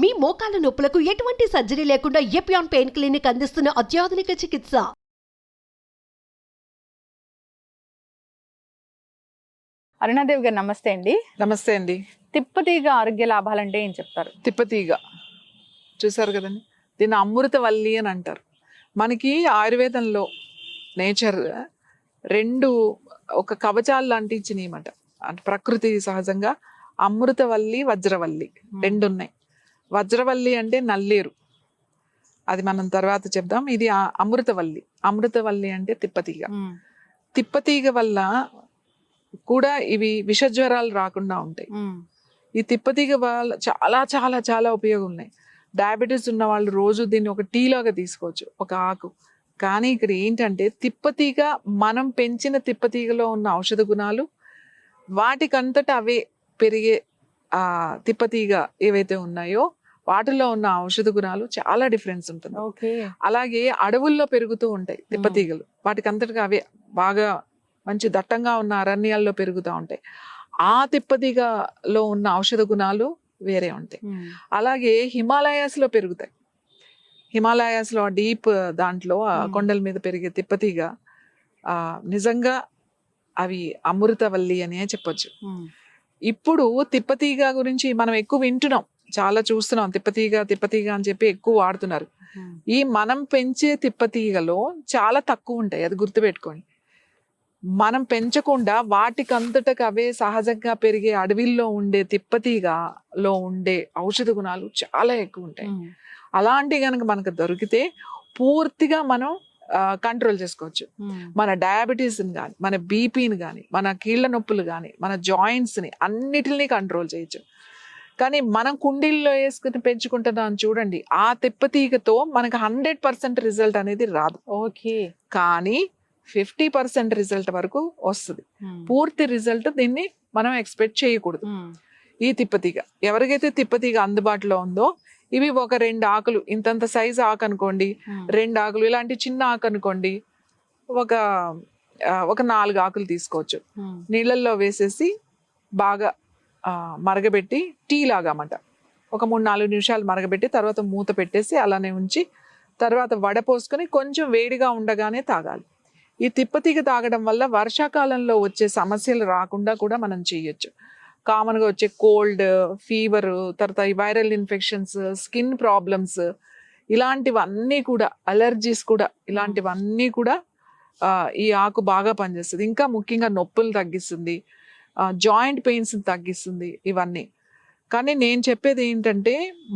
మీ మోకాల నొప్పులకు ఎటువంటి సర్జరీ లేకుండా ఎపియాన్ పెయిన్ క్లినిక్ అందిస్తున్న అత్యాధునిక చికిత్స. అరుణాదేవి గారు నమస్తే అండి. నమస్తే అండి. తిప్పతీగ ఆరోగ్య లాభాలంటే ఏం చెప్తారు? తిప్పతీగ చూసారు కదండి, దీన్ని అమృతవల్లి అని అంటారు. మనకి ఆయుర్వేదంలో నేచర్ రెండు ఒక కవచాలు లాంటి ఇచ్చినాయన్నమాట. అంటే ప్రకృతి సహజంగా అమృతవల్లి, వజ్రవల్లి రెండు ఉన్నాయి. వజ్రవల్లి అంటే నల్లేరు, అది మనం తర్వాత చెప్దాం. ఇది అమృతవల్లి. అమృతవల్లి అంటే తిప్పతీగ. తిప్పతీగ వల్ల కూడా ఇవి విషజ్వరాలు రాకుండా ఉంటాయి. ఈ తిప్పతీగ వల్ల చాలా చాలా చాలా ఉపయోగం ఉన్నాయి. డయాబెటీస్ ఉన్న వాళ్ళు రోజు దీన్ని ఒక టీ లాగా తీసుకోవచ్చు, ఒక ఆకు. కానీ ఇక్కడ ఏంటంటే తిప్పతీగ, మనం పెంచిన తిప్పతీగలో ఉన్న ఔషధ గుణాలు, వాటికంతటా అవే పెరిగే తిప్పతీగ ఏవైతే ఉన్నాయో వాటిలో ఉన్న ఔషధ గుణాలు చాలా డిఫరెన్స్ ఉంటుంది. అలాగే అడవుల్లో పెరుగుతూ ఉంటాయి తిప్పతీగలు, వాటికంతటిగా అవే బాగా మంచి దట్టంగా ఉన్న అరణ్యాల్లో పెరుగుతూ ఉంటాయి. ఆ తిప్పతీగలో ఉన్న ఔషధ గుణాలు వేరే ఉంటాయి. అలాగే హిమాలయాస్ లో పెరుగుతాయి. హిమాలయాస్ లో డీప్ దాంట్లో కొండల మీద పెరిగే తిప్పతీగ నిజంగా అవి అమృతవల్లి అనే చెప్పొచ్చు. ఇప్పుడు తిప్పతీగ గురించి మనం ఎక్కువ వింటున్నాం, చాలా చూస్తున్నాం. తిప్పతీగ తిప్పతీగ అని చెప్పి ఎక్కువ వాడుతున్నారు. ఈ మనం పెంచే తిప్పతీగలో చాలా తక్కువ ఉంటాయి, అది గుర్తుపెట్టుకోండి. మనం పెంచకుండా వాటికంతటకు అవే సహజంగా పెరిగే అడవిల్లో ఉండే తిప్పతీగలో ఉండే ఔషధ గుణాలు చాలా ఎక్కువ ఉంటాయి. అలాంటి కనుక మనకు దొరికితే పూర్తిగా మనం కంట్రోల్ చేసుకోవచ్చు. మన డయాబెటీస్ని కానీ, మన బీపీని కానీ, మన కీళ్ళ నొప్పులు కానీ, మన జాయింట్స్ని అన్నిటిని కంట్రోల్ చేయొచ్చు. కానీ మనం కుండీల్లో వేసుకుని పెంచుకుంటున్నాం చూడండి, ఆ తిప్పతీగతో మనకు 100% రిజల్ట్ అనేది రాదు. కానీ 50% రిజల్ట్ వరకు వస్తుంది. పూర్తి రిజల్ట్ దీన్ని మనం ఎక్స్పెక్ట్ చేయకూడదు. ఈ తిప్పతీగ ఎవరికైతే తిప్పతీగ అందుబాటులో ఉందో, ఇవి ఒక 2 ఆకులు, ఇంతంత సైజు ఆకు అనుకోండి, 2 ఆకులు, ఇలాంటి చిన్న ఆకు అనుకోండి, ఒక 4 ఆకులు తీసుకోవచ్చు. నీళ్ళల్లో వేసేసి బాగా మరగబెట్టి టీ లాగా అన్నమాట, ఒక 3-4 నిమిషాలు మరగబెట్టి తర్వాత మూత పెట్టేసి అలానే ఉంచి తర్వాత వడపోసుకొని కొంచెం వేడిగా ఉండగానే తాగాలి. ఈ తిప్పతీగ తాగడం వల్ల వర్షాకాలంలో వచ్చే సమస్యలు రాకుండా కూడా మనం చేయొచ్చు. కామన్గా వచ్చే కోల్డ్, ఫీవర్, తర్వాత ఈ వైరల్ ఇన్ఫెక్షన్స్, స్కిన్ ప్రాబ్లమ్స్, ఇలాంటివన్నీ కూడా, అలర్జీస్ కూడా, ఇలాంటివన్నీ కూడా ఈ ఆకు బాగా పనిచేస్తుంది. ఇంకా ముఖ్యంగా నొప్పులు తగ్గిస్తుంది, జాయింట్ పెయిన్స్ తగ్గిస్తుంది, ఇవన్నీ. కానీ నేను చెప్పేది ఏంటంటే,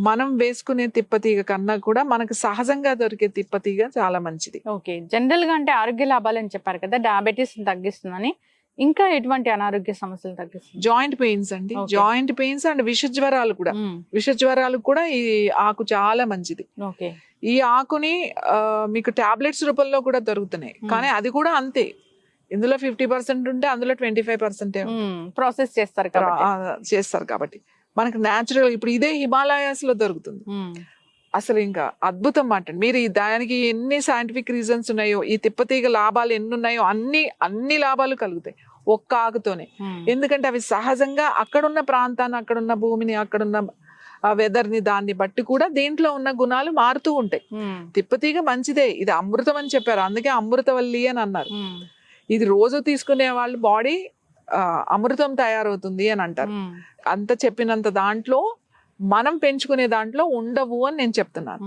మనం వేసుకునే తిప్పతీగ కన్నా కూడా మనకు సహజంగా దొరికే తిప్పతీగ చాలా మంచిది. ఓకే, జనరల్ గా అంటే ఆరోగ్య లాభాలు అని చెప్పారు కదా, డయాబెటీస్ తగ్గిస్తుందని, ఇంకా ఎటువంటి అనారోగ్య సమస్యలు తగ్గిస్తుంది? జాయింట్ పెయిన్స్ అండి, జాయింట్ పెయిన్స్ అండ్ విషజ్వరాలు కూడా. విషజ్వరాలు కూడా ఈ ఆకు చాలా మంచిది. ఈ ఆకుని మీకు టాబ్లెట్స్ రూపంలో కూడా దొరుకుతున్నాయి, కానీ అది కూడా అంతే. ఇందులో 50% ఉంటే అందులో 25% ప్రాసెస్ చేస్తారు కాబట్టి మనకు న్యాచురల్. ఇప్పుడు ఇదే హిమాలయాస్ లో దొరుకుతుంది. అసలు ఇంకా అద్భుతం మాట. మీరు దానికి ఎన్ని సైంటిఫిక్ రీజన్స్ ఉన్నాయో, ఈ తిప్పతీగ లాభాలు ఎన్ని ఉన్నాయో అన్ని లాభాలు కలుగుతాయి ఒక్క ఆకుతోనే. ఎందుకంటే అవి సహజంగా అక్కడున్న ప్రాంతాన్ని, అక్కడున్న భూమిని, అక్కడున్న వెదర్ని, దాన్ని బట్టి కూడా దీంట్లో ఉన్న గుణాలు మారుతూ ఉంటాయి. తిప్పతీగ మంచిదే, ఇది అమృతం అని చెప్పారు, అందుకే అమృతవల్లి అని అన్నారు. ఇది రోజు తీసుకునే వాళ్ళు బాడీ అమృతం తయారవుతుంది అని అంటారు. అంత చెప్పినంత దాంట్లో మనం పెంచుకునే దాంట్లో ఉండవు అని నేను చెప్తున్నాను.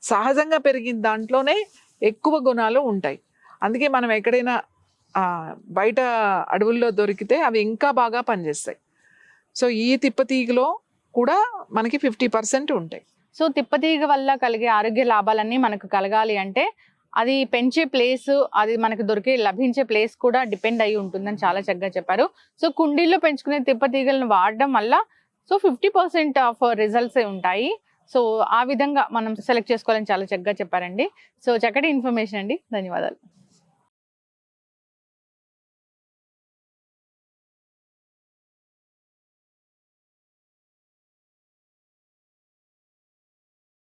సహజంగా పెరిగిన దాంట్లోనే ఎక్కువ గుణాలు ఉంటాయి. అందుకే మనం ఎక్కడైనా బయట అడవుల్లో దొరికితే అవి ఇంకా బాగా పనిచేస్తాయి. సో ఈ తిప్పతీగలో కూడా మనకి 50% ఉంటాయి. సో తిప్పతీగ వల్ల కలిగే ఆరోగ్య లాభాలన్నీ మనకు కలగాలి అంటే అది పెంచే ప్లేస్, అది మనకు లభించే ప్లేస్ కూడా డిపెండ్ అయి ఉంటుందని చాలా చక్కగా చెప్పారు. సో కుండీల్లో పెంచుకునే తిప్పతీగలను వాడడం వల్ల 50% ఆఫ్ రిజల్ట్స్ ఉంటాయి. సో ఆ విధంగా మనం సెలెక్ట్ చేసుకోవాలని చాలా చక్కగా చెప్పారండి. సో చక్కటి ఇన్ఫర్మేషన్ అండి, ధన్యవాదాలు.